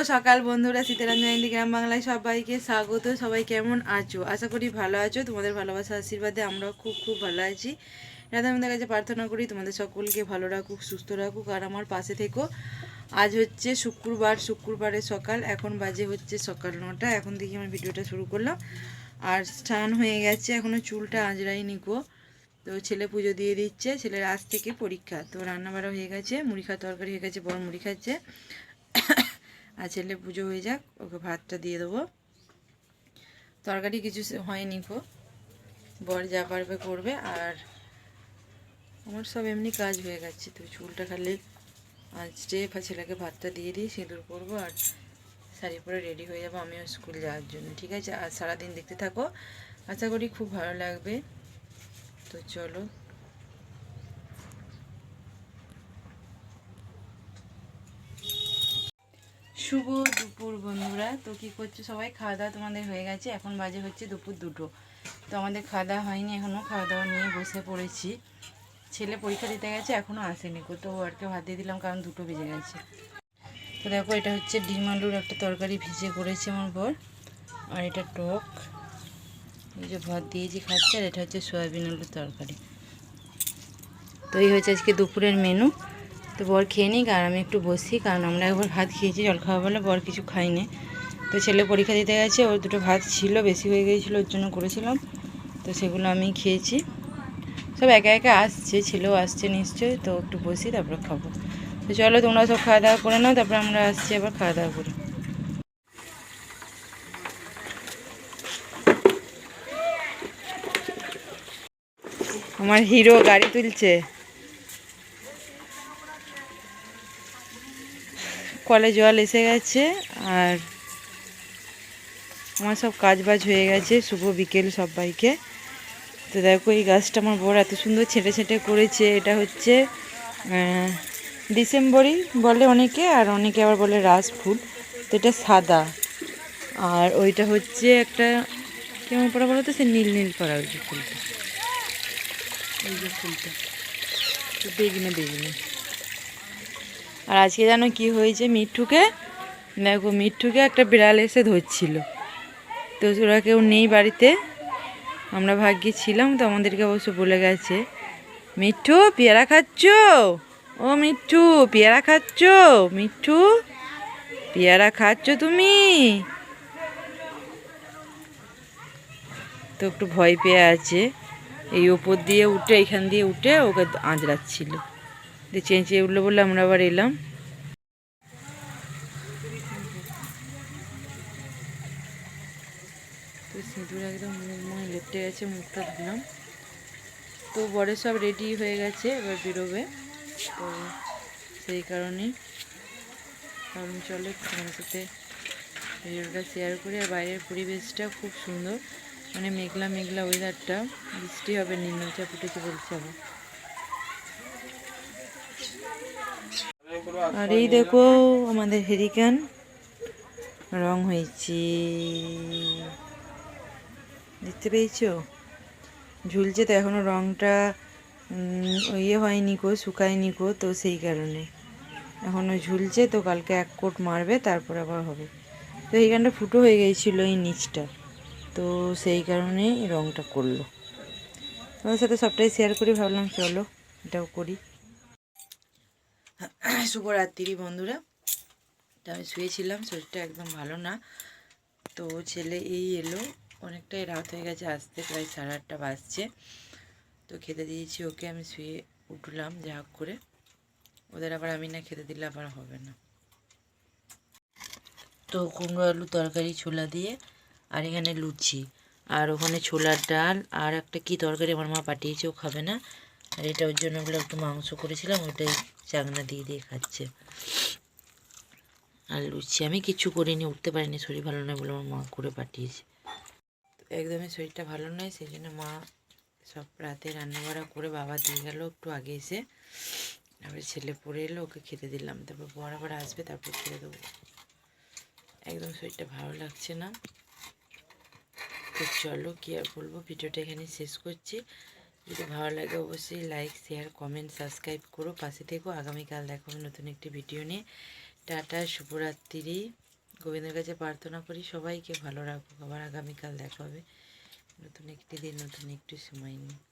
সকাল বন্ধুরা, সীতারাম গ্রাম বাংলায় সবাইকে স্বাগত। সবাই কেমন আছো? আশা করি ভালো আছো। তোমাদের ভালোবাসা আশীর্বাদে আমরাও খুব খুব ভালো আছি। রাধামন্দের কাছে প্রার্থনা করি তোমাদের সকলকে ভালো রাখুক, সুস্থ রাখুক, আর আমার পাশে থেকো। আজ হচ্ছে শুক্রবারের সকাল, এখন বাজে হচ্ছে সকাল 9টা। এখন থেকে আমার ভিডিওটা শুরু করলাম। আর স্নান হয়ে গেছে, এখনও চুলটা আঁচড়াইনি গো। তো ছেলে পুজো দিয়ে দিচ্ছে, ছেলের আজ থেকে পরীক্ষা। তো রান্না বাড়া হয়ে গেছে, মুড়ি খাওয়া তরকারি হয়ে গেছে, বড় মুড়ি খাচ্ছে। আর ছেলে পুজো হয়ে যাক, ওকে ভাতটা দিয়ে দেবো। তরকারি কিছু হয়নি গো, বর যা পারবে করবে। আর আমার সব এমনি কাজ হয়ে গেছে। তো চুলটা খালি আজকে ছেলেকে ভাতটা দিয়ে দিই, সিঁদুর করবো আর শাড়ি পরে রেডি হয়ে যাবো আমিও স্কুল যাওয়ার জন্য। ঠিক আছে, আর সারাদিন দেখতে থাকো, আশা করি খুব ভালো লাগবে। তো চলো। শুভ দুপুর বন্ধুরা। তো কী করছো সবাই? খাওয়া দাওয়া তোমাদের হয়ে গেছে? এখন বাজে হচ্ছে দুপুর 2টো। তো আমাদের খাওয়া দাওয়া হয়নি এখনও, খাওয়া দাওয়া নিয়ে বসে পড়েছি। ছেলে পরীক্ষা দিতে গেছে, এখনও আসেনি। তো ওরকে ভাত দিয়ে দিলাম, কারণ 2টো বেজে গেছে। তো দেখো, এটা হচ্ছে ডিম আলুর একটা তরকারি ভিজে করেছে আমার বর। আর এটা টক, এই যে ভাত দিয়েছি খাচ্ছে। আর এটা হচ্ছে সয়াবিন আলুর তরকারি। তো এই হচ্ছে আজকে দুপুরের মেনু। তো বর খেয়ে নিক আর আমি একটু বসি, কারণ আমরা একবার ভাত খেয়েছি জল খাওয়া বলে, বর কিছু খাইনি। তো ছেলে পরীক্ষা দিতে গেছে, ওর 2টো ভাত ছিল, বেশি হয়ে গিয়েছিলো, ওর জন্য করেছিলাম। তো সেগুলো আমি খেয়েছি। সব একে একে আসছে, ছেলেও আসছে নিশ্চয়ই। তো একটু বসি, তারপরে খাবো। তো চলো, তোমরা সব খাওয়া দাওয়া করে নাও, তারপরে আমরা আসছি আবার খাওয়া দাওয়া করে। আমার হিরো গাড়ি তুলছে। কলে জল এসে গেছে, আর আমার সব কাজ বাজ হয়ে গেছে। শুভ বিকেল সবাইকে। তো দেখো, এই গাছটা আমার বড় এত সুন্দর ছেঁটে ছেঁটে করেছে। এটা হচ্ছে ডিসেম্বরই বলে অনেকে, আর অনেকে আবার বলে রাস ফুল। তো এটা সাদা, আর ওইটা হচ্ছে একটা কেমন পড়া বলো তো, সে নীল নীল পড়া। ওই যে ফুলটা, এই যে ফুলটা তো বেগনে বেগনে। আর আজকে জানো কি হয়েছে? মিঠুকে দেখো, মিঠুকে একটা বিড়াল এসে ধরছিল। তো ওরা কেউ নেই বাড়িতে, আমরা ভাগ্যে ছিলাম। তো আমাদেরকে অবশ্য বলে গেছে, মিঠু পেয়ারা খাচ্ছ? ও মিঠু পেয়ারা খাচ্ছ? মিঠু পেয়ারা খাচ্ছ তুমি? তো একটু ভয় পেয়ে আছে, এই ওপর দিয়ে উঠে, এখান দিয়ে উঠে ওকে আঁচড়াচ্ছিল। দিয়ে চেঁচিয়ে উঠলো বলে আমরা আবার এলাম। তো সিঁদুর একদম মুখ লেপটে গেছে, মুখটা ধুলাম। তো বরের সব রেডি হয়ে গেছে, এবার বেরোবে। তো সেই কারণেই ভাবলাম চলো তোমার সাথে ভিডিওটা শেয়ার করি। আর বাইরের পরিবেশটা খুব সুন্দর, মানে মেঘলা মেঘলা ওয়েদারটা, বৃষ্টি হবে নিম্নচাপ উঠেছে বলছে আবার। আর এই দেখো আমাদের হেরিকেন রং হয়েছে, দেখতে পেয়েছো? ঝুলছে। তো এখনও রংটা ইয়ে হয়নি কো, শুকায়নি কো। তো সেই কারণে এখনও ঝুলছে। তো কালকে 1 কোট মারবে, তারপর আবার হবে। তো এইখানটা ফুটো হয়ে গিয়েছিলো এই নিচটা, তো সেই কারণে রংটা করলো। তোমাদের সাথে সবটাই শেয়ার করি, ভাবলাম চলো এটাও করি। শুভরাত্রি বন্ধুরা। তো আমি শুয়েছিলাম, শরীরটা একদম ভালো না। তো ছেলে এই এলো, অনেকটাই রাত হয়ে গেছে, আসতে প্রায় 8:30 বাজছে। তো খেতে দিয়েছি ওকে, আমি শুয়ে উঠলাম যা হোক করে। ওদের আবার আমি না খেতে দিলে আবার হবে না। তো কুমড়ো আলু তরকারি ছোলা দিয়ে, আর এখানে লুচি, আর ওখানে ছোলার ডাল, আর একটা কি তরকারি আমার মা পাঠিয়েছে, ও খাবে না। আর এটা ওর জন্য ওগুলো একটু মাংস করেছিলাম, ওইটাই চাংনা দিয়ে দিয়ে খাচ্ছে। আর লুচি আমি কিছু করিনি, উঠতে পারিনি, শরীর ভালো নয় বলে আমার মা করে পাঠিয়েছে। একদমই শরীরটা ভালো নয়, সেই জন্য মা সব রাতে রান্নাবাড়া করে বাবা দিয়ে গেল একটু আগে এসে। তারপরে ছেলে পড়ে এলো, ওকে খেতে দিলাম। তারপর বর আবার আসবে, তারপর খেতে দেবো। একদম শরীরটা ভালো লাগছে না। তো চলো কী আর বলবো, ভিডিওটা এখানে শেষ করছি। যদি ভালো লাগে অবশ্যই লাইক, শেয়ার, কমেন্ট, সাবস্ক্রাইব করো, পাশে থেকো। আগামীকাল দেখো নতুন একটি ভিডিও নিয়ে। টাটা, শুভরাত্রি। গোবিন্দের কাছে প্রার্থনা করি সবাইকে ভালো রাখুক। আবার আগামীকাল দেখা হবে নতুন একটি দিন, নতুন একটি সময় নিয়ে।